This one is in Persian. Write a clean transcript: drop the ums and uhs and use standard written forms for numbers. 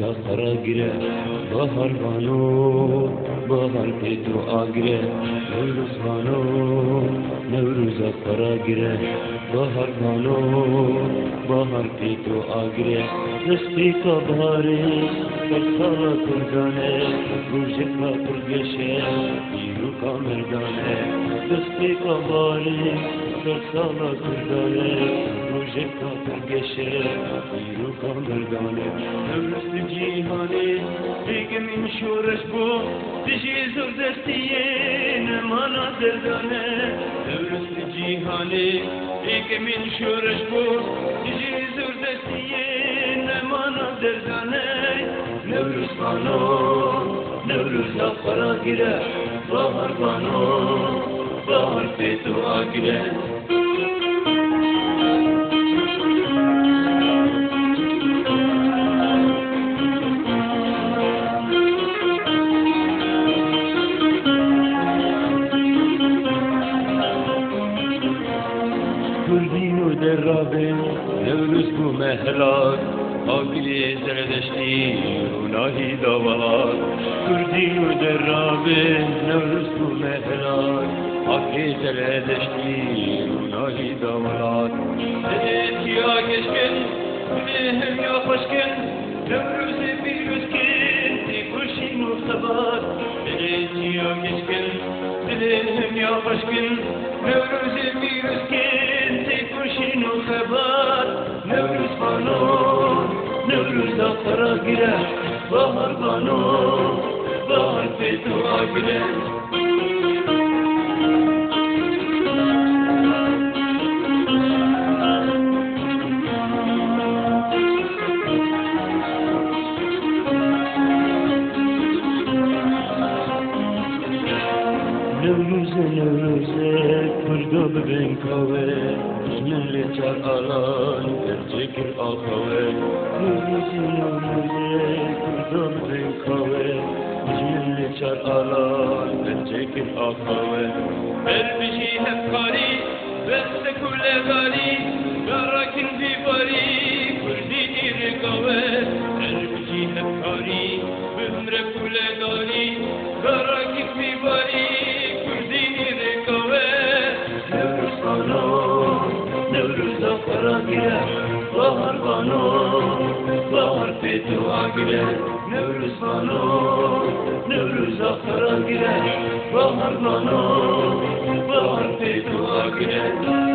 آخر گره بهار بانو بهار پیتو آگره نوروز بانو نوروز آخر گره بهار بانو بهار پیتو آگره دستی کا بهاره سرسالا کردانه روز کا پرگشه ایرو کا مردانه دستی کا بهاره سرسالا کردانه روز کا پرگشه ایرو کا مردانه نوروز جیهانه دیگه من شورش بو دیجی زور دستیه نمانا دردانه نوروز جیهانه دیگه من شورش بو دیجی زور دستیه نمانا دردانه نوروز بانو نوروز آخرا گیره بهار بانو بهار پیتو آگیره کردینو در رابه نوروز بو مهلات آگلی زردشتی اوناهی داوالات کردینو در رابه نوروز بو مهلات آگلی زردشتی اوناهی داوالات دلیتی آگشکن دلهم یا خوشکن نوروز بیروز کن تی کشین و خبات دلیتی آگشکن دلهم یا خوشکن نوروز بیروز کن کشین و خبر نوروز بانو نوروز آخرا گیره بهار بانو بهار پیتو آگیره نوروزه کردو ببین کاوه جمله چار آلان درچکر آخوه نوروزه کردو ببین کاوه جمله چار آلان درچکر آخوه بربشی همکاری بست کلگاری براکن بیباری کردی ایرگاوه بربشی همکاری بمر کلگاری براکن بیباری نوروز آخرا گیره بهار بانو بهار پیتو آگیره نوروز بانو نوروز آخرا گیره بهار بانو بهار پیتو آگیره